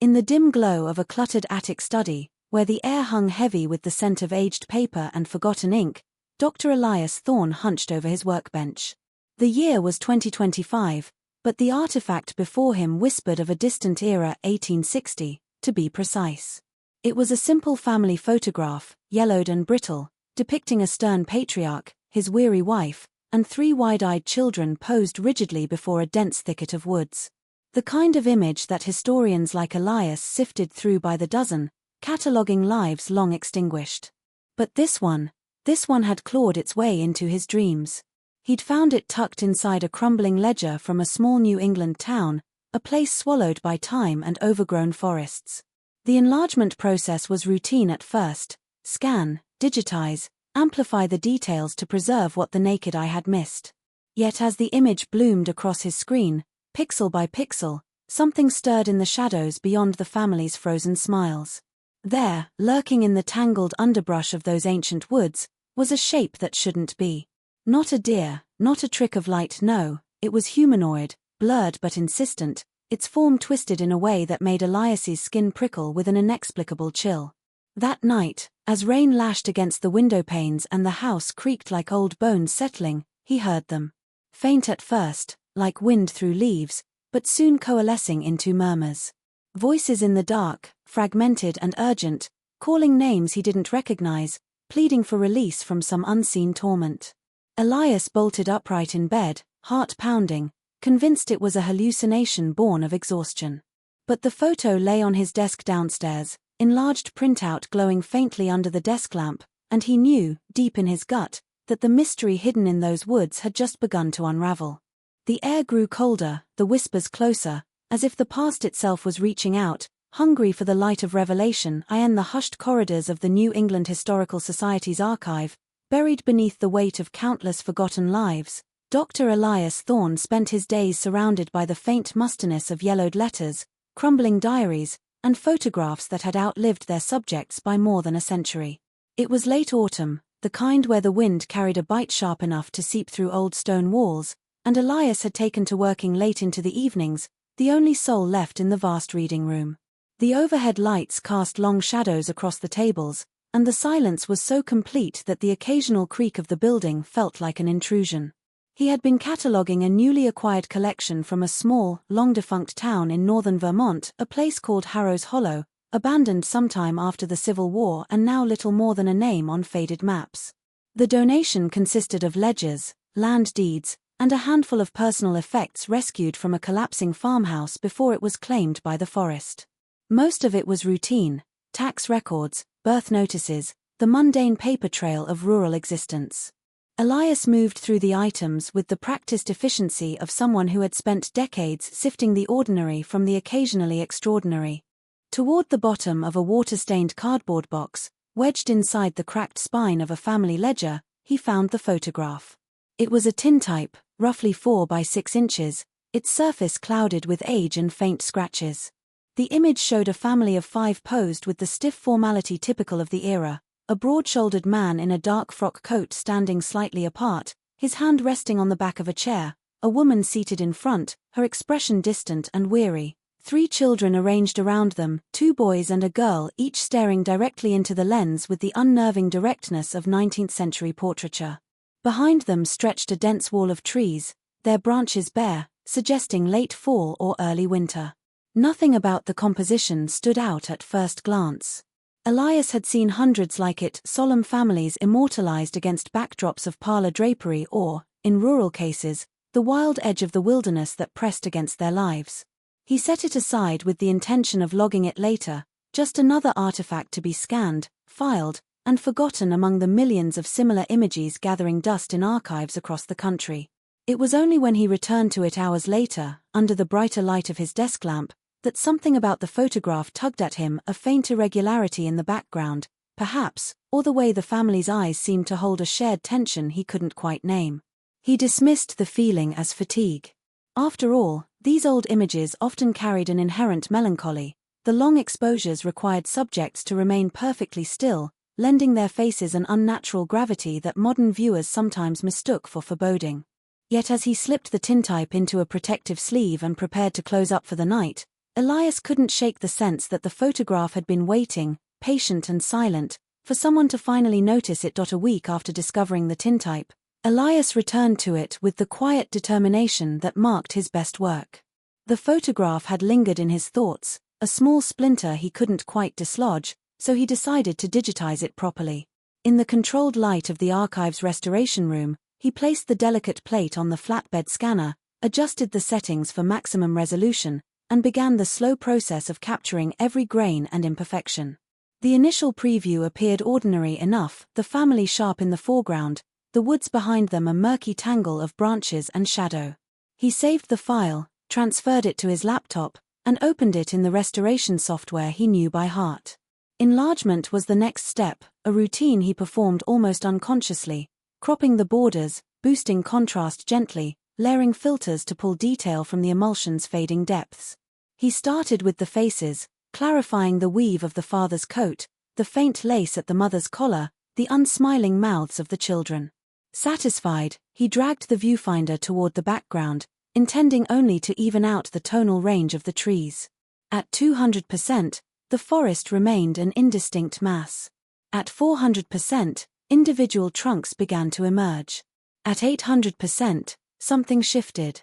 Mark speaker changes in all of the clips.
Speaker 1: In the dim glow of a cluttered attic study, where the air hung heavy with the scent of aged paper and forgotten ink, Dr. Elias Thorne hunched over his workbench. The year was 2025, but the artifact before him whispered of a distant era, 1860, to be precise. It was a simple family photograph, yellowed and brittle, depicting a stern patriarch, his weary wife, and 3 wide-eyed children posed rigidly before a dense thicket of woods. The kind of image that historians like Elias sifted through by the dozen, cataloguing lives long extinguished. But this one had clawed its way into his dreams. He'd found it tucked inside a crumbling ledger from a small New England town, a place swallowed by time and overgrown forests. The enlargement process was routine at first: scan, digitize, amplify the details to preserve what the naked eye had missed. Yet as the image bloomed across his screen, pixel by pixel, something stirred in the shadows beyond the family's frozen smiles. There, lurking in the tangled underbrush of those ancient woods, was a shape that shouldn't be. Not a deer, not a trick of light, no, it was humanoid, blurred but insistent, its form twisted in a way that made Elias's skin prickle with an inexplicable chill. That night, as rain lashed against the window panes and the house creaked like old bones settling, he heard them. Faint at first, like wind through leaves, but soon coalescing into murmurs. Voices in the dark, fragmented and urgent, calling names he didn't recognize, pleading for release from some unseen torment. Elias bolted upright in bed, heart pounding, convinced it was a hallucination born of exhaustion. But the photo lay on his desk downstairs, enlarged printout glowing faintly under the desk lamp, and he knew, deep in his gut, that the mystery hidden in those woods had just begun to unravel. The air grew colder, the whispers closer, as if the past itself was reaching out, hungry for the light of revelation. In the hushed corridors of the New England Historical Society's archive, buried beneath the weight of countless forgotten lives, Dr. Elias Thorne spent his days surrounded by the faint mustiness of yellowed letters, crumbling diaries, and photographs that had outlived their subjects by more than a century. It was late autumn, the kind where the wind carried a bite sharp enough to seep through old stone walls, and Elias had taken to working late into the evenings, the only soul left in the vast reading room. The overhead lights cast long shadows across the tables, and the silence was so complete that the occasional creak of the building felt like an intrusion. He had been cataloguing a newly acquired collection from a small, long-defunct town in northern Vermont, a place called Harrow's Hollow, abandoned sometime after the Civil War and now little more than a name on faded maps. The donation consisted of ledgers, land deeds, and a handful of personal effects rescued from a collapsing farmhouse before it was claimed by the forest. Most of it was routine: tax records, birth notices, the mundane paper trail of rural existence. Elias moved through the items with the practiced efficiency of someone who had spent decades sifting the ordinary from the occasionally extraordinary. Toward the bottom of a water-stained cardboard box, wedged inside the cracked spine of a family ledger, he found the photograph. It was a tintype, roughly 4 by 6 inches, its surface clouded with age and faint scratches. The image showed a family of 5 posed with the stiff formality typical of the era: a broad-shouldered man in a dark frock coat standing slightly apart, his hand resting on the back of a chair, a woman seated in front, her expression distant and weary, 3 children arranged around them, 2 boys and a girl, each staring directly into the lens with the unnerving directness of 19th-century portraiture. Behind them stretched a dense wall of trees, their branches bare, suggesting late fall or early winter. Nothing about the composition stood out at first glance. Elias had seen hundreds like it, solemn families immortalized against backdrops of parlor drapery or, in rural cases, the wild edge of the wilderness that pressed against their lives. He set it aside with the intention of logging it later, just another artifact to be scanned, filed, and forgotten among the millions of similar images gathering dust in archives across the country. It was only when he returned to it hours later, under the brighter light of his desk lamp, that something about the photograph tugged at him, a faint irregularity in the background, perhaps, or the way the family's eyes seemed to hold a shared tension he couldn't quite name. He dismissed the feeling as fatigue. After all, these old images often carried an inherent melancholy. The long exposures required subjects to remain perfectly still, lending their faces an unnatural gravity that modern viewers sometimes mistook for foreboding. Yet as he slipped the tintype into a protective sleeve and prepared to close up for the night, Elias couldn't shake the sense that the photograph had been waiting, patient and silent, for someone to finally notice it. A week after discovering the tintype, Elias returned to it with the quiet determination that marked his best work. The photograph had lingered in his thoughts, a small splinter he couldn't quite dislodge, so he decided to digitize it properly. In the controlled light of the archive's restoration room, he placed the delicate plate on the flatbed scanner, adjusted the settings for maximum resolution, and began the slow process of capturing every grain and imperfection. The initial preview appeared ordinary enough, the family sharp in the foreground, the woods behind them a murky tangle of branches and shadow. He saved the file, transferred it to his laptop, and opened it in the restoration software he knew by heart. Enlargement was the next step, a routine he performed almost unconsciously, cropping the borders, boosting contrast gently, layering filters to pull detail from the emulsion's fading depths. He started with the faces, clarifying the weave of the father's coat, the faint lace at the mother's collar, the unsmiling mouths of the children. Satisfied, he dragged the viewfinder toward the background, intending only to even out the tonal range of the trees. At 200%, the forest remained an indistinct mass. At 400%, individual trunks began to emerge. At 800%, something shifted.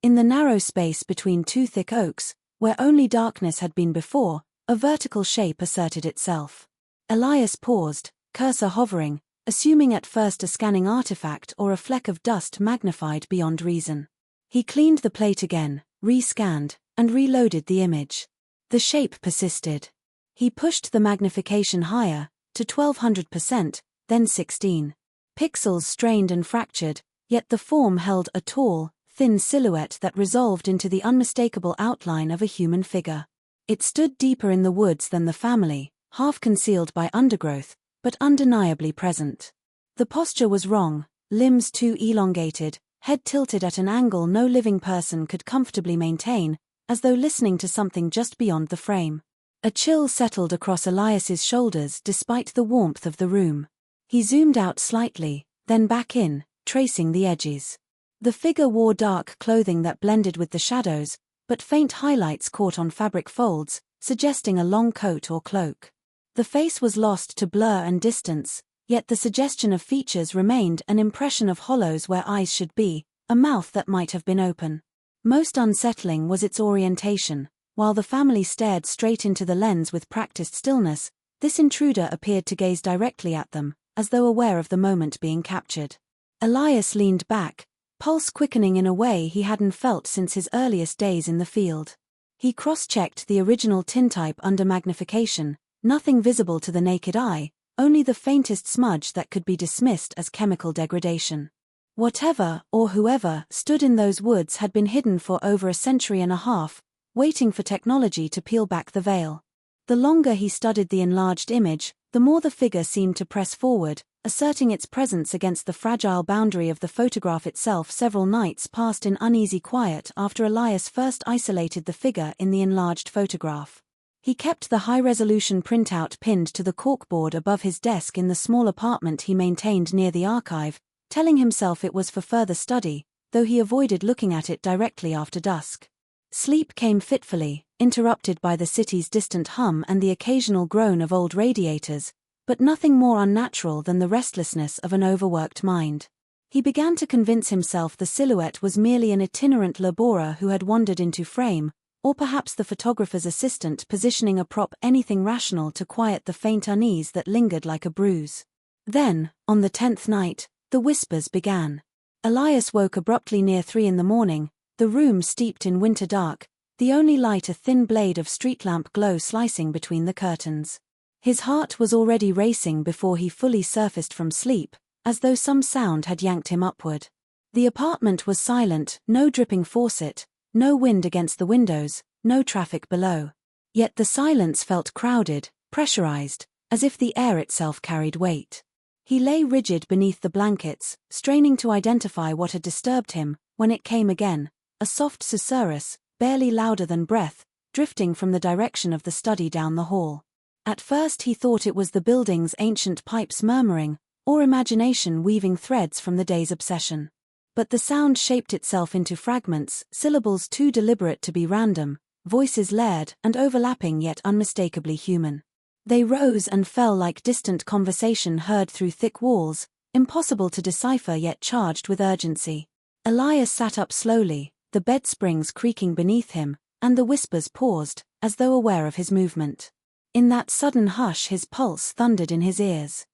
Speaker 1: In the narrow space between two thick oaks, where only darkness had been before, a vertical shape asserted itself. Elias paused, cursor hovering, assuming at first a scanning artifact or a fleck of dust magnified beyond reason. He cleaned the plate again, rescanned, and reloaded the image. The shape persisted. He pushed the magnification higher, to 1200%, then 16. Pixels strained and fractured, yet the form held a tall, thin silhouette that resolved into the unmistakable outline of a human figure. It stood deeper in the woods than the family, half concealed by undergrowth, but undeniably present. The posture was wrong, limbs too elongated, head tilted at an angle no living person could comfortably maintain, as though listening to something just beyond the frame. A chill settled across Elias's shoulders despite the warmth of the room. He zoomed out slightly, then back in, tracing the edges. The figure wore dark clothing that blended with the shadows, but faint highlights caught on fabric folds, suggesting a long coat or cloak. The face was lost to blur and distance, yet the suggestion of features remained, an impression of hollows where eyes should be, a mouth that might have been open. Most unsettling was its orientation. While the family stared straight into the lens with practiced stillness, this intruder appeared to gaze directly at them, as though aware of the moment being captured. Elias leaned back, pulse quickening in a way he hadn't felt since his earliest days in the field. He cross-checked the original tintype under magnification, nothing visible to the naked eye, only the faintest smudge that could be dismissed as chemical degradation. Whatever, or whoever, stood in those woods had been hidden for over a century and a half, waiting for technology to peel back the veil. The longer he studied the enlarged image, the more the figure seemed to press forward, asserting its presence against the fragile boundary of the photograph itself. Several nights passed in uneasy quiet after Elias first isolated the figure in the enlarged photograph. He kept the high-resolution printout pinned to the corkboard above his desk in the small apartment he maintained near the archive, telling himself it was for further study, though he avoided looking at it directly after dusk. Sleep came fitfully, interrupted by the city's distant hum and the occasional groan of old radiators, but nothing more unnatural than the restlessness of an overworked mind. He began to convince himself the silhouette was merely an itinerant laborer who had wandered into frame, or perhaps the photographer's assistant positioning a prop, anything rational to quiet the faint unease that lingered like a bruise. Then, on the 10th night, the whispers began. Elias woke abruptly near 3 a.m, the room steeped in winter dark, the only light a thin blade of street lamp glow slicing between the curtains. His heart was already racing before he fully surfaced from sleep, as though some sound had yanked him upward. The apartment was silent, no dripping faucet, no wind against the windows, no traffic below. Yet the silence felt crowded, pressurized, as if the air itself carried weight. He lay rigid beneath the blankets, straining to identify what had disturbed him, when it came again, a soft susurrus, barely louder than breath, drifting from the direction of the study down the hall. At first he thought it was the building's ancient pipes murmuring, or imagination weaving threads from the day's obsession. But the sound shaped itself into fragments, syllables too deliberate to be random, voices layered and overlapping yet unmistakably human. They rose and fell like distant conversation heard through thick walls, impossible to decipher yet charged with urgency. Elias sat up slowly, the bed springs creaking beneath him, and the whispers paused, as though aware of his movement. In that sudden hush his pulse thundered in his ears.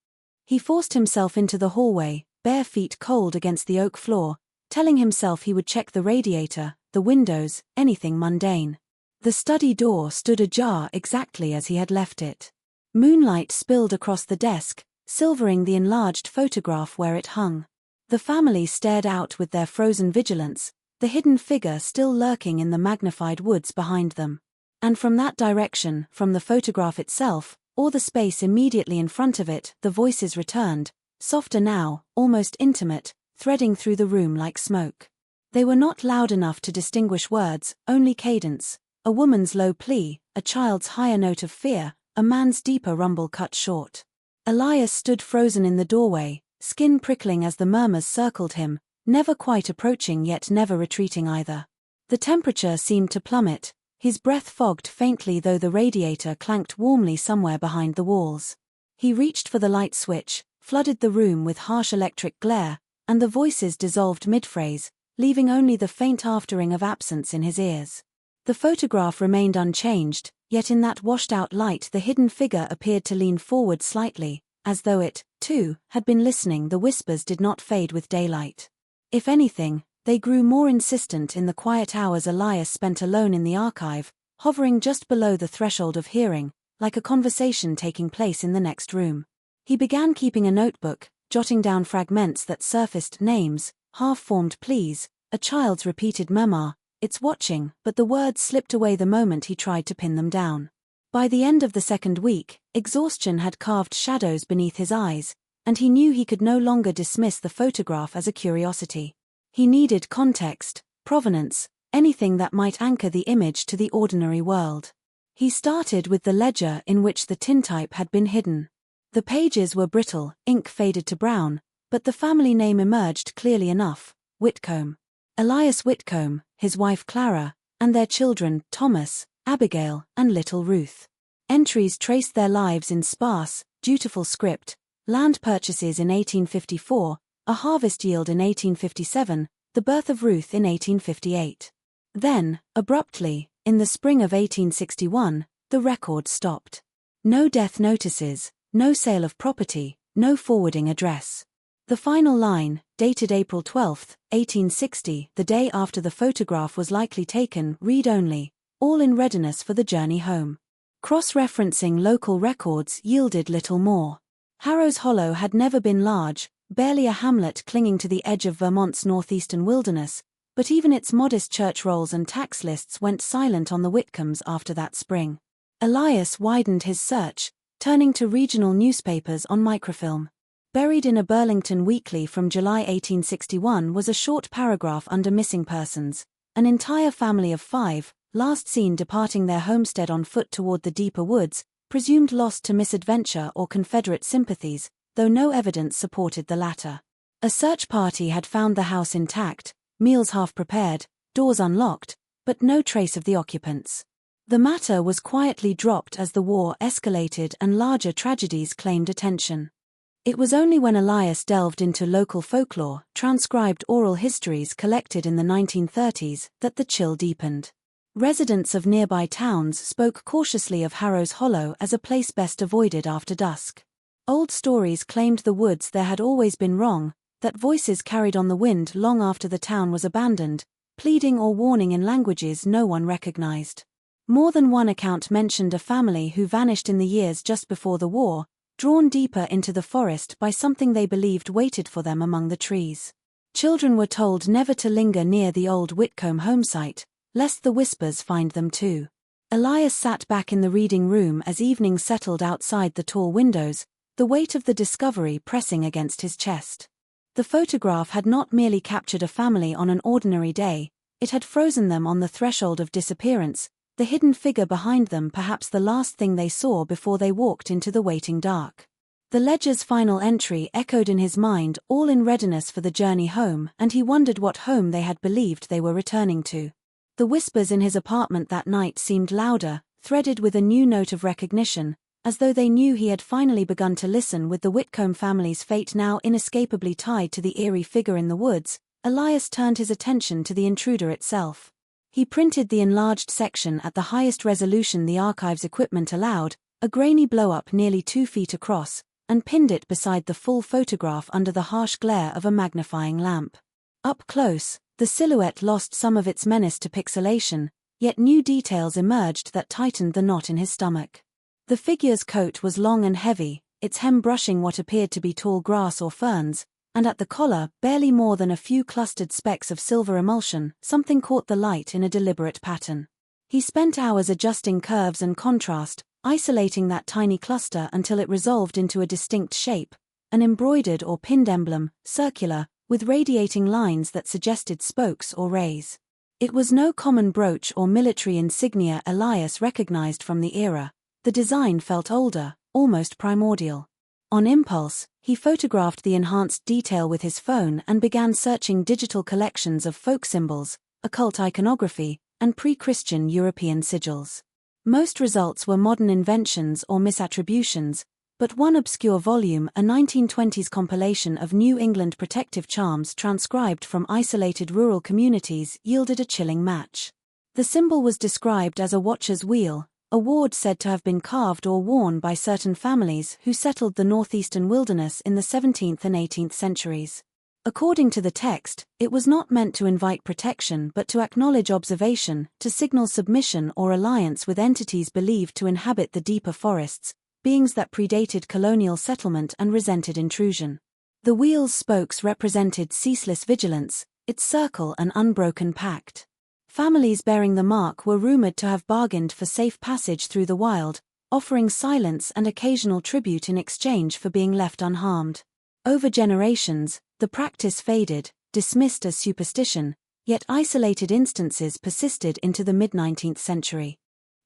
Speaker 1: He forced himself into the hallway, bare feet cold against the oak floor, telling himself he would check the radiator, the windows, anything mundane. The study door stood ajar exactly as he had left it. Moonlight spilled across the desk, silvering the enlarged photograph where it hung. The family stared out with their frozen vigilance, the hidden figure still lurking in the magnified woods behind them. And from that direction, from the photograph itself, or the space immediately in front of it, the voices returned, softer now, almost intimate, threading through the room like smoke. They were not loud enough to distinguish words, only cadence, a woman's low plea, a child's higher note of fear, a man's deeper rumble cut short. Elias stood frozen in the doorway, skin prickling as the murmurs circled him, never quite approaching yet never retreating either. The temperature seemed to plummet, his breath fogged faintly though the radiator clanked warmly somewhere behind the walls. He reached for the light switch, flooded the room with harsh electric glare, and the voices dissolved mid-phrase, leaving only the faint aftering of absence in his ears. The photograph remained unchanged, yet in that washed-out light the hidden figure appeared to lean forward slightly, as though it, too, had been listening. The whispers did not fade with daylight. If anything, they grew more insistent in the quiet hours Elias spent alone in the archive, hovering just below the threshold of hearing, like a conversation taking place in the next room. He began keeping a notebook, jotting down fragments that surfaced: names, half-formed pleas, a child's repeated murmur, "It's watching," but the words slipped away the moment he tried to pin them down. By the end of the second week, exhaustion had carved shadows beneath his eyes, and he knew he could no longer dismiss the photograph as a curiosity. He needed context, provenance, anything that might anchor the image to the ordinary world. He started with the ledger in which the tintype had been hidden. The pages were brittle, ink faded to brown, but the family name emerged clearly enough: Whitcomb. Elias Whitcomb, his wife Clara, and their children, Thomas, Abigail, and little Ruth. Entries traced their lives in sparse, dutiful script: land purchases in 1854, a harvest yield in 1857, the birth of Ruth in 1858. Then, abruptly, in the spring of 1861, the record stopped. No death notices, no sale of property, no forwarding address. The final line, dated April 12, 1860, the day after the photograph was likely taken, read only, "All in readiness for the journey home." Cross-referencing local records yielded little more. Harrow's Hollow had never been large, barely a hamlet clinging to the edge of Vermont's northeastern wilderness, but even its modest church rolls and tax lists went silent on the Whitcombs after that spring. Elias widened his search, turning to regional newspapers on microfilm. Buried in a Burlington weekly from July 1861 was a short paragraph under missing persons: an entire family of 5, last seen departing their homestead on foot toward the deeper woods, presumed lost to misadventure or Confederate sympathies, though no evidence supported the latter. A search party had found the house intact, meals half prepared, doors unlocked, but no trace of the occupants. The matter was quietly dropped as the war escalated and larger tragedies claimed attention. It was only when Elias delved into local folklore, transcribed oral histories collected in the 1930s, that the chill deepened. Residents of nearby towns spoke cautiously of Harrow's Hollow as a place best avoided after dusk. Old stories claimed the woods there had always been wrong, that voices carried on the wind long after the town was abandoned, pleading or warning in languages no one recognized. More than one account mentioned a family who vanished in the years just before the war, drawn deeper into the forest by something they believed waited for them among the trees. Children were told never to linger near the old Whitcomb homesite, lest the whispers find them too. Elias sat back in the reading room as evening settled outside the tall windows, the weight of the discovery pressing against his chest. The photograph had not merely captured a family on an ordinary day, it had frozen them on the threshold of disappearance, the hidden figure behind them perhaps the last thing they saw before they walked into the waiting dark. The ledger's final entry echoed in his mind, all in readiness for the journey home, and he wondered what home they had believed they were returning to. The whispers in his apartment that night seemed louder, threaded with a new note of recognition, as though they knew he had finally begun to listen. With the Whitcomb family's fate now inescapably tied to the eerie figure in the woods, Elias turned his attention to the intruder itself. He printed the enlarged section at the highest resolution the archive's equipment allowed, a grainy blow-up nearly 2 feet across, and pinned it beside the full photograph under the harsh glare of a magnifying lamp. Up close, the silhouette lost some of its menace to pixelation, yet new details emerged that tightened the knot in his stomach. The figure's coat was long and heavy, its hem brushing what appeared to be tall grass or ferns, and at the collar, barely more than a few clustered specks of silver emulsion. Something caught the light in a deliberate pattern. He spent hours adjusting curves and contrast, isolating that tiny cluster until it resolved into a distinct shape, an embroidered or pinned emblem, circular, with radiating lines that suggested spokes or rays. It was no common brooch or military insignia Elias recognized from the era. The design felt older, almost primordial. On impulse, he photographed the enhanced detail with his phone and began searching digital collections of folk symbols, occult iconography, and pre-Christian European sigils. Most results were modern inventions or misattributions, but one obscure volume, a 1920s compilation of New England protective charms transcribed from isolated rural communities, yielded a chilling match. The symbol was described as a watcher's wheel, a ward said to have been carved or worn by certain families who settled the northeastern wilderness in the 17th and 18th centuries. According to the text, it was not meant to invite protection but to acknowledge observation, to signal submission or alliance with entities believed to inhabit the deeper forests, beings that predated colonial settlement and resented intrusion. The wheel's spokes represented ceaseless vigilance, its circle an unbroken pact. Families bearing the mark were rumored to have bargained for safe passage through the wild, offering silence and occasional tribute in exchange for being left unharmed. Over generations, the practice faded, dismissed as superstition, yet isolated instances persisted into the mid-19th century.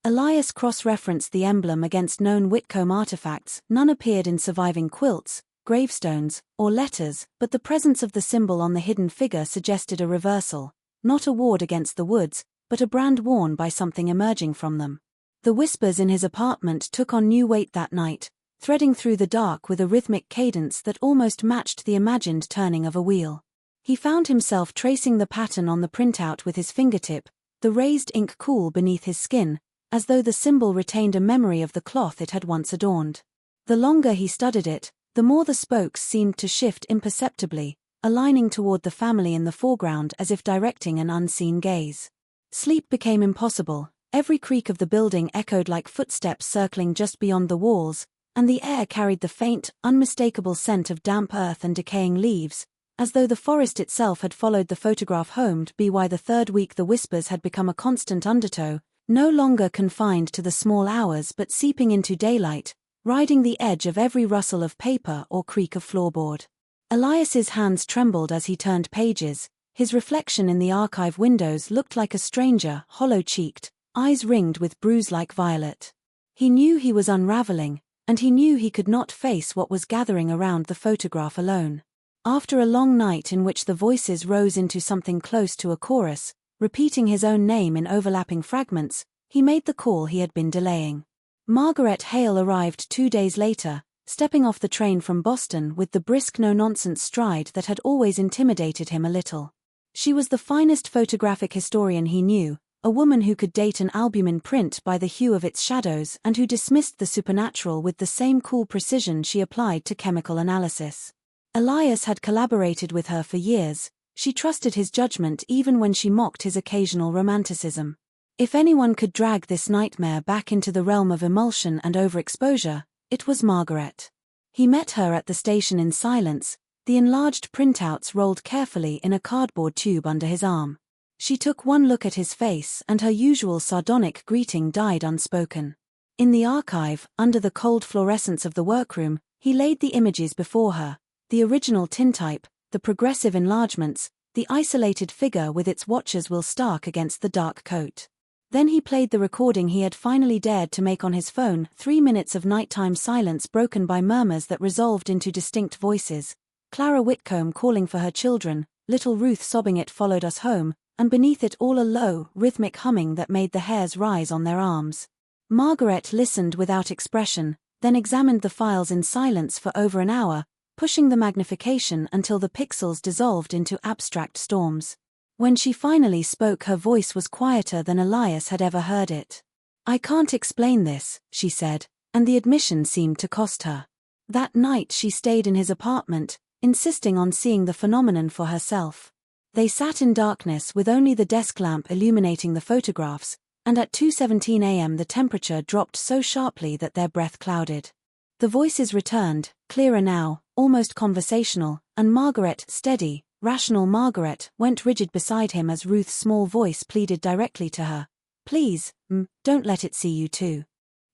Speaker 1: Elias cross-referenced the emblem against known Whitcomb artifacts. None appeared in surviving quilts, gravestones, or letters, but the presence of the symbol on the hidden figure suggested a reversal. Not a ward against the woods, but a brand worn by something emerging from them. The whispers in his apartment took on new weight that night, threading through the dark with a rhythmic cadence that almost matched the imagined turning of a wheel. He found himself tracing the pattern on the printout with his fingertip, the raised ink cool beneath his skin, as though the symbol retained a memory of the cloth it had once adorned. The longer he studied it, the more the spokes seemed to shift imperceptibly, aligning toward the family in the foreground as if directing an unseen gaze. Sleep became impossible. Every creak of the building echoed like footsteps circling just beyond the walls, and the air carried the faint, unmistakable scent of damp earth and decaying leaves, as though the forest itself had followed the photograph home. By the third week the whispers had become a constant undertow, no longer confined to the small hours but seeping into daylight, riding the edge of every rustle of paper or creak of floorboard. Elias's hands trembled as he turned pages. His reflection in the archive windows looked like a stranger, hollow-cheeked, eyes ringed with bruise like violet. He knew he was unraveling, and he knew he could not face what was gathering around the photograph alone. After a long night in which the voices rose into something close to a chorus, repeating his own name in overlapping fragments, he made the call he had been delaying. Margaret Hale arrived 2 days later, stepping off the train from Boston with the brisk no-nonsense stride that had always intimidated him a little. She was the finest photographic historian he knew, a woman who could date an albumin print by the hue of its shadows and who dismissed the supernatural with the same cool precision she applied to chemical analysis. Elias had collaborated with her for years. She trusted his judgment even when she mocked his occasional romanticism. If anyone could drag this nightmare back into the realm of emulsion and overexposure, it was Margaret. He met her at the station in silence, the enlarged printouts rolled carefully in a cardboard tube under his arm. She took one look at his face and her usual sardonic greeting died unspoken. In the archive, under the cold fluorescence of the workroom, he laid the images before her, the original tintype, the progressive enlargements, the isolated figure with its watcher's wheel stark against the dark coat. Then he played the recording he had finally dared to make on his phone, 3 minutes of nighttime silence broken by murmurs that resolved into distinct voices. Clara Whitcomb calling for her children, little Ruth sobbing "It followed us home," and beneath it all a low, rhythmic humming that made the hairs rise on their arms. Margaret listened without expression, then examined the files in silence for over an hour, pushing the magnification until the pixels dissolved into abstract storms. When she finally spoke, her voice was quieter than Elias had ever heard it. "I can't explain this," she said, and the admission seemed to cost her. That night she stayed in his apartment, insisting on seeing the phenomenon for herself. They sat in darkness with only the desk lamp illuminating the photographs, and at 2:17 a.m. the temperature dropped so sharply that their breath clouded. The voices returned, clearer now, almost conversational, and Margaret, steady, rational Margaret, went rigid beside him as Ruth's small voice pleaded directly to her. "Please, don't let it see you too."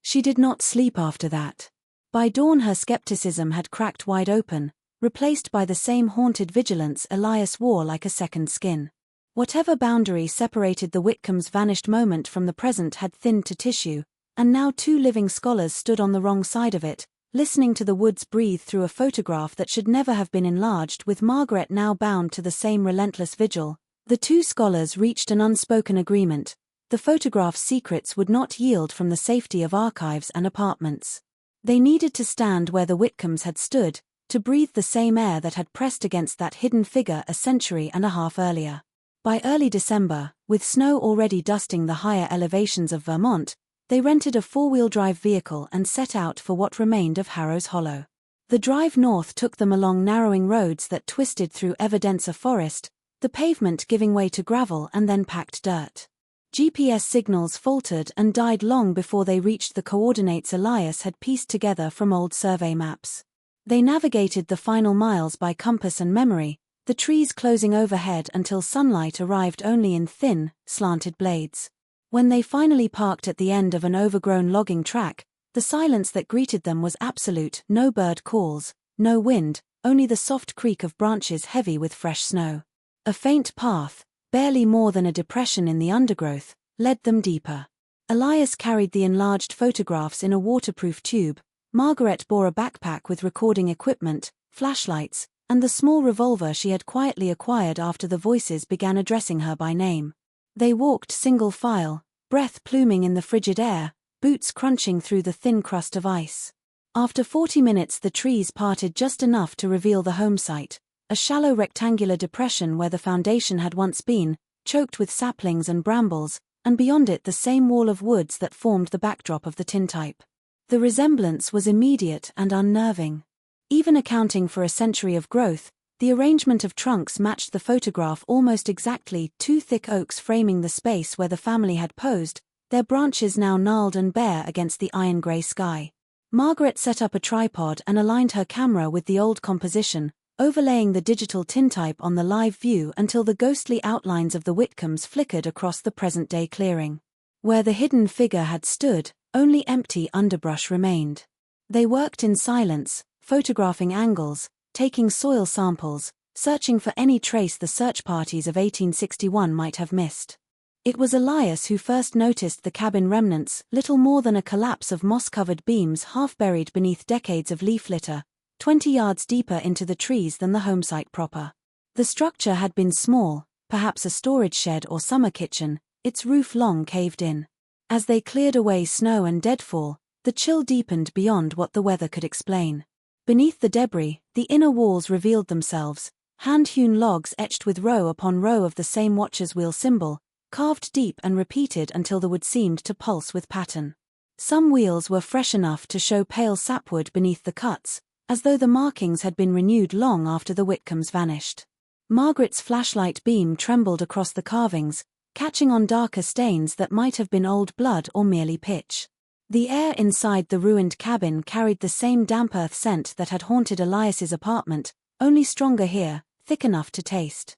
Speaker 1: She did not sleep after that. By dawn her skepticism had cracked wide open, replaced by the same haunted vigilance Elias wore like a second skin. Whatever boundary separated the Whitcombs' vanished moment from the present had thinned to tissue, and now two living scholars stood on the wrong side of it, listening to the woods breathe through a photograph that should never have been enlarged, with Margaret now bound to the same relentless vigil. The two scholars reached an unspoken agreement. The photograph's secrets would not yield from the safety of archives and apartments. They needed to stand where the Whitcombs had stood, to breathe the same air that had pressed against that hidden figure a century and a half earlier. By early December, with snow already dusting the higher elevations of Vermont, they rented a four-wheel drive vehicle and set out for what remained of Harrow's Hollow. The drive north took them along narrowing roads that twisted through ever denser forest, the pavement giving way to gravel and then packed dirt. GPS signals faltered and died long before they reached the coordinates Elias had pieced together from old survey maps. They navigated the final miles by compass and memory, the trees closing overhead until sunlight arrived only in thin, slanted blades. When they finally parked at the end of an overgrown logging track, the silence that greeted them was absolute. No bird calls, no wind, only the soft creak of branches heavy with fresh snow. A faint path, barely more than a depression in the undergrowth, led them deeper. Elias carried the enlarged photographs in a waterproof tube. Margaret bore a backpack with recording equipment, flashlights, and the small revolver she had quietly acquired after the voices began addressing her by name. They walked single file, breath pluming in the frigid air, boots crunching through the thin crust of ice. After 40 minutes the trees parted just enough to reveal the home site, a shallow rectangular depression where the foundation had once been, choked with saplings and brambles, and beyond it the same wall of woods that formed the backdrop of the tintype. The resemblance was immediate and unnerving. Even accounting for a century of growth, the arrangement of trunks matched the photograph almost exactly, two thick oaks framing the space where the family had posed, their branches now gnarled and bare against the iron-grey sky. Margaret set up a tripod and aligned her camera with the old composition, overlaying the digital tintype on the live view until the ghostly outlines of the Whitcombs flickered across the present-day clearing. Where the hidden figure had stood, only empty underbrush remained. They worked in silence, photographing angles, taking soil samples, searching for any trace the search parties of 1861 might have missed. It was Elias who first noticed the cabin remnants, little more than a collapse of moss-covered beams half buried beneath decades of leaf litter, 20 yards deeper into the trees than the homesite proper. The structure had been small, perhaps a storage shed or summer kitchen, its roof long caved in. As they cleared away snow and deadfall, the chill deepened beyond what the weather could explain. Beneath the debris, the inner walls revealed themselves, hand-hewn logs etched with row upon row of the same watcher's wheel symbol, carved deep and repeated until the wood seemed to pulse with pattern. Some wheels were fresh enough to show pale sapwood beneath the cuts, as though the markings had been renewed long after the Whitcombs vanished. Margaret's flashlight beam trembled across the carvings, catching on darker stains that might have been old blood or merely pitch. The air inside the ruined cabin carried the same damp earth scent that had haunted Elias's apartment, only stronger here, thick enough to taste.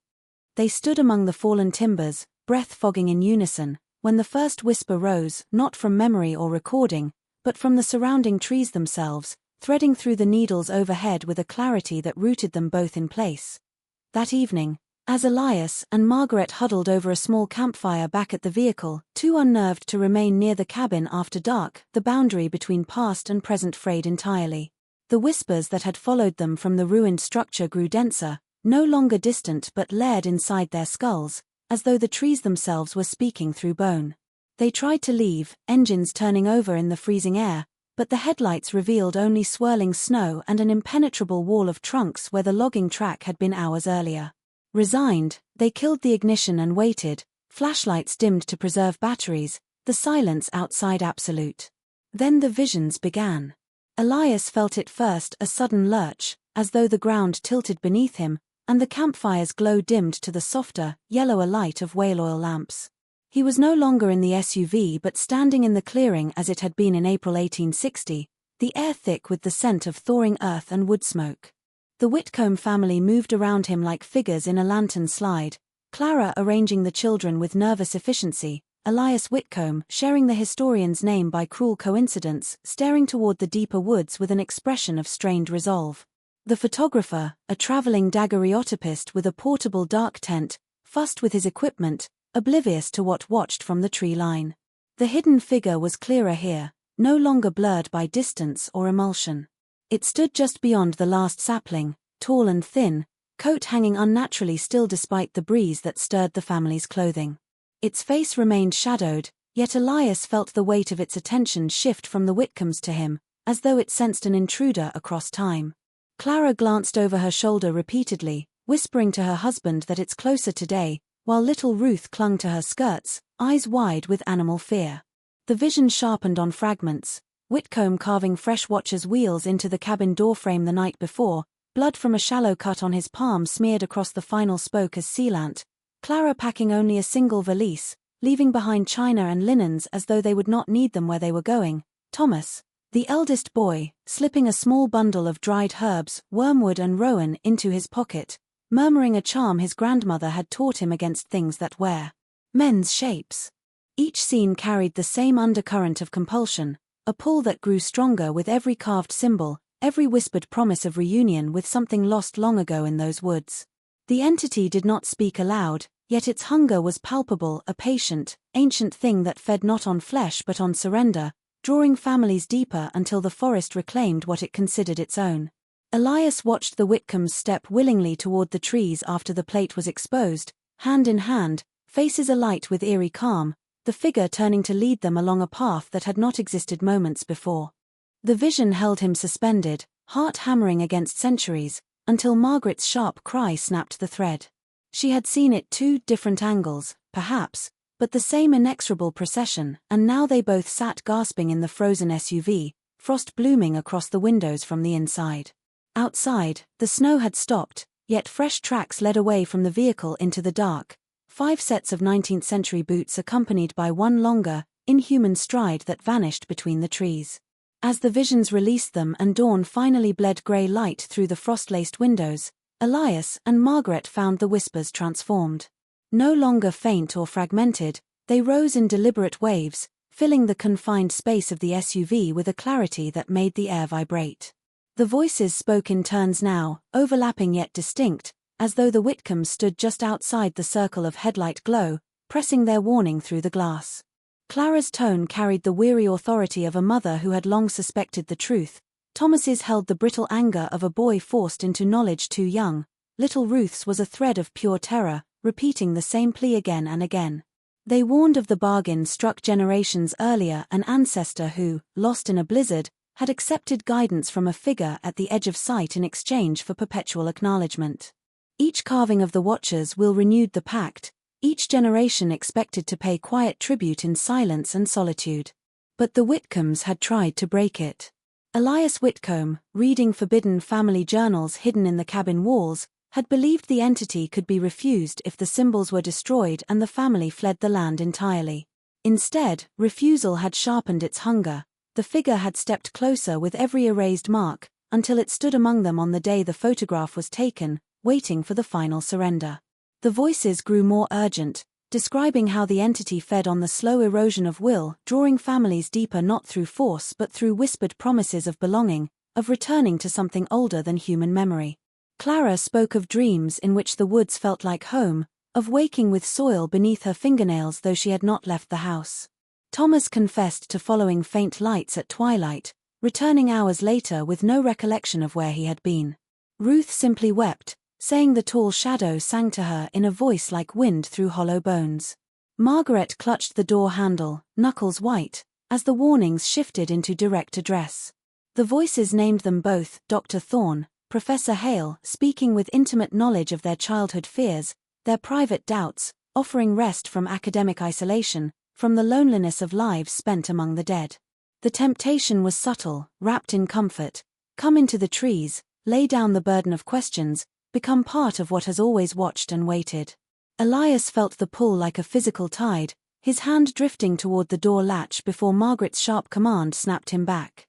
Speaker 1: They stood among the fallen timbers, breath fogging in unison, when the first whisper rose, not from memory or recording, but from the surrounding trees themselves, threading through the needles overhead with a clarity that rooted them both in place. That evening, as Elias and Margaret huddled over a small campfire back at the vehicle, too unnerved to remain near the cabin after dark, the boundary between past and present frayed entirely. The whispers that had followed them from the ruined structure grew denser, no longer distant but layered inside their skulls, as though the trees themselves were speaking through bone. They tried to leave, engines turning over in the freezing air, but the headlights revealed only swirling snow and an impenetrable wall of trunks where the logging track had been hours earlier. Resigned, they killed the ignition and waited, flashlights dimmed to preserve batteries, the silence outside absolute. Then the visions began. Elias felt it first, a sudden lurch, as though the ground tilted beneath him, and the campfire's glow dimmed to the softer, yellower light of whale oil lamps. He was no longer in the SUV but standing in the clearing as it had been in April 1860, the air thick with the scent of thawing earth and wood smoke. The Whitcomb family moved around him like figures in a lantern slide, Clara arranging the children with nervous efficiency, Elias Whitcomb, sharing the historian's name by cruel coincidence, staring toward the deeper woods with an expression of strained resolve. The photographer, a traveling daguerreotypist with a portable dark tent, fussed with his equipment, oblivious to what watched from the tree line. The hidden figure was clearer here, no longer blurred by distance or emulsion. It stood just beyond the last sapling, tall and thin, coat hanging unnaturally still despite the breeze that stirred the family's clothing. Its face remained shadowed, yet Elias felt the weight of its attention shift from the Whitcombs to him, as though it sensed an intruder across time. Clara glanced over her shoulder repeatedly, whispering to her husband that it's closer today, while little Ruth clung to her skirts, eyes wide with animal fear. The vision sharpened on fragments, Whitcomb carving fresh watcher's wheels into the cabin doorframe the night before, blood from a shallow cut on his palm smeared across the final spoke as sealant, Clara packing only a single valise, leaving behind china and linens as though they would not need them where they were going, Thomas, the eldest boy, slipping a small bundle of dried herbs, wormwood and rowan into his pocket, murmuring a charm his grandmother had taught him against things that wear men's shapes. Each scene carried the same undercurrent of compulsion, a pull that grew stronger with every carved symbol, every whispered promise of reunion with something lost long ago in those woods. The entity did not speak aloud, yet its hunger was palpable, a patient, ancient thing that fed not on flesh but on surrender, drawing families deeper until the forest reclaimed what it considered its own. Elias watched the Whitcombs step willingly toward the trees after the plate was exposed, hand in hand, faces alight with eerie calm, the figure turning to lead them along a path that had not existed moments before. The vision held him suspended, heart hammering against centuries, until Margaret's sharp cry snapped the thread. She had seen it 2 different angles, perhaps, but the same inexorable procession, and now they both sat gasping in the frozen SUV, frost blooming across the windows from the inside. Outside, the snow had stopped, yet fresh tracks led away from the vehicle into the dark, 5 sets of 19th-century boots accompanied by one longer, inhuman stride that vanished between the trees. As the visions released them and dawn finally bled grey light through the frost-laced windows, Elias and Margaret found the whispers transformed. No longer faint or fragmented, they rose in deliberate waves, filling the confined space of the SUV with a clarity that made the air vibrate. The voices spoke in turns now, overlapping yet distinct, as though the Whitcombs stood just outside the circle of headlight glow, pressing their warning through the glass. Clara's tone carried the weary authority of a mother who had long suspected the truth. Thomas's held the brittle anger of a boy forced into knowledge too young. Little Ruth's was a thread of pure terror, repeating the same plea again and again. They warned of the bargain struck generations earlier, an ancestor who, lost in a blizzard, had accepted guidance from a figure at the edge of sight in exchange for perpetual acknowledgement. Each carving of the Watcher's will renewed the pact, each generation expected to pay quiet tribute in silence and solitude. But the Whitcombs had tried to break it. Elias Whitcomb, reading forbidden family journals hidden in the cabin walls, had believed the entity could be refused if the symbols were destroyed and the family fled the land entirely. Instead, refusal had sharpened its hunger. The figure had stepped closer with every erased mark, until it stood among them on the day the photograph was taken, waiting for the final surrender. The voices grew more urgent, describing how the entity fed on the slow erosion of will, drawing families deeper not through force but through whispered promises of belonging, of returning to something older than human memory. Clara spoke of dreams in which the woods felt like home, of waking with soil beneath her fingernails though she had not left the house. Thomas confessed to following faint lights at twilight, returning hours later with no recollection of where he had been. Ruth simply wept, saying the tall shadow sang to her in a voice like wind through hollow bones. Margaret clutched the door handle, knuckles white, as the warnings shifted into direct address. The voices named them both Dr. Thorne, Professor Hale, speaking with intimate knowledge of their childhood fears, their private doubts, offering rest from academic isolation, from the loneliness of lives spent among the dead. The temptation was subtle, wrapped in comfort. Come into the trees, lay down the burden of questions, become part of what has always watched and waited. Elias felt the pull like a physical tide, his hand drifting toward the door latch before Margaret's sharp command snapped him back.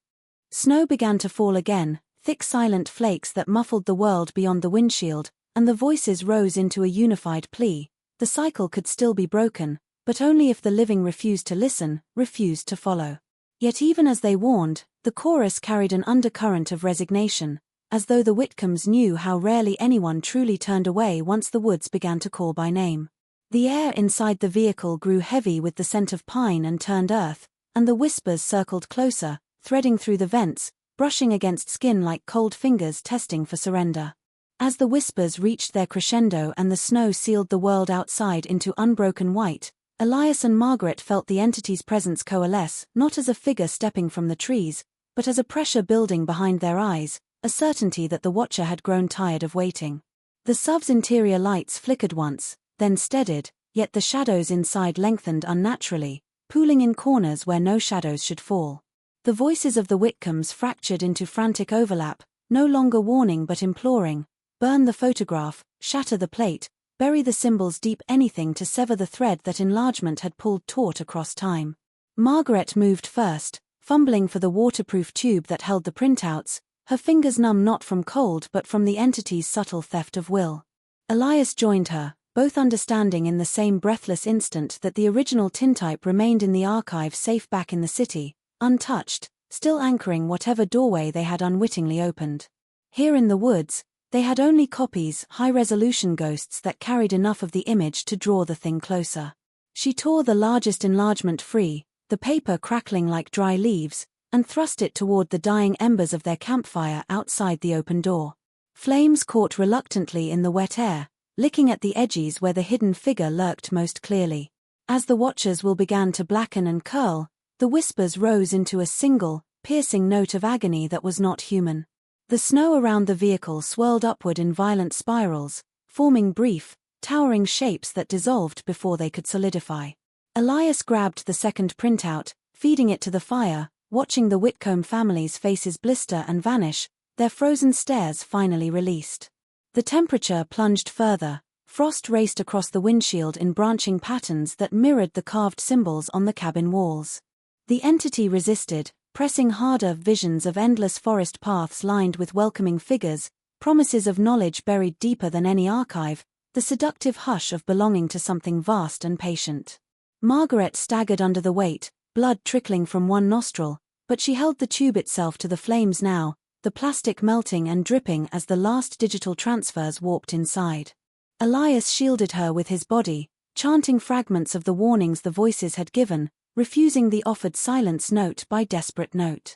Speaker 1: Snow began to fall again, thick silent flakes that muffled the world beyond the windshield, and the voices rose into a unified plea. The cycle could still be broken, but only if the living refused to listen, refused to follow. Yet even as they warned, the chorus carried an undercurrent of resignation, as though the Whitcombs knew how rarely anyone truly turned away once the woods began to call by name. The air inside the vehicle grew heavy with the scent of pine and turned earth, and the whispers circled closer, threading through the vents, brushing against skin like cold fingers testing for surrender. As the whispers reached their crescendo and the snow sealed the world outside into unbroken white, Elias and Margaret felt the entity's presence coalesce, not as a figure stepping from the trees, but as a pressure building behind their eyes, a certainty that the watcher had grown tired of waiting. The SUV's interior lights flickered once, then steadied, yet the shadows inside lengthened unnaturally, pooling in corners where no shadows should fall. The voices of the Whitcombs fractured into frantic overlap, no longer warning but imploring. Burn the photograph, shatter the plate, bury the symbols deep, anything to sever the thread that enlargement had pulled taut across time. Margaret moved first, fumbling for the waterproof tube that held the printouts, her fingers numb not from cold but from the entity's subtle theft of will. Elias joined her, both understanding in the same breathless instant that the original tintype remained in the archive safe back in the city, untouched, still anchoring whatever doorway they had unwittingly opened. Here in the woods, they had only copies, high-resolution ghosts that carried enough of the image to draw the thing closer. She tore the largest enlargement free, the paper crackling like dry leaves, and thrust it toward the dying embers of their campfire outside the open door. Flames caught reluctantly in the wet air, licking at the edges where the hidden figure lurked most clearly. As the watcher's will began to blacken and curl, the whispers rose into a single, piercing note of agony that was not human. The snow around the vehicle swirled upward in violent spirals, forming brief, towering shapes that dissolved before they could solidify. Elias grabbed the second printout, feeding it to the fire, watching the Whitcomb family's faces blister and vanish, their frozen stares finally released. The temperature plunged further, frost raced across the windshield in branching patterns that mirrored the carved symbols on the cabin walls. The entity resisted, pressing harder, visions of endless forest paths lined with welcoming figures, promises of knowledge buried deeper than any archive, the seductive hush of belonging to something vast and patient. Margaret staggered under the weight, blood trickling from one nostril, but she held the tube itself to the flames now, the plastic melting and dripping as the last digital transfers warped inside. Elias shielded her with his body, chanting fragments of the warnings the voices had given, refusing the offered silence note by desperate note.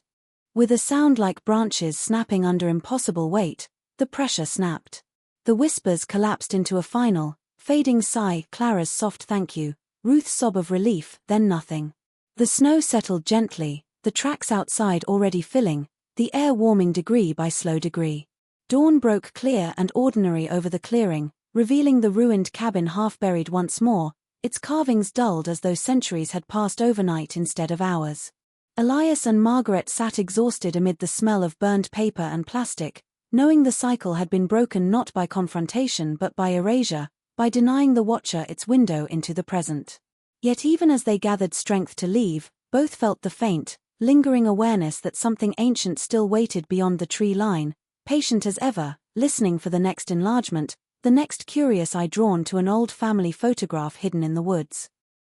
Speaker 1: With a sound like branches snapping under impossible weight, the pressure snapped. The whispers collapsed into a final, fading sigh, Clara's soft thank you, Ruth's sob of relief, then nothing. The snow settled gently, the tracks outside already filling, the air warming degree by slow degree. Dawn broke clear and ordinary over the clearing, revealing the ruined cabin half buried once more, its carvings dulled as though centuries had passed overnight instead of hours. Elias and Margaret sat exhausted amid the smell of burned paper and plastic, knowing the cycle had been broken not by confrontation but by erasure, by denying the watcher its window into the present. Yet even as they gathered strength to leave, both felt the faint, lingering awareness that something ancient still waited beyond the tree line, patient as ever, listening for the next enlargement, the next curious eye drawn to an old family photograph hidden in the woods.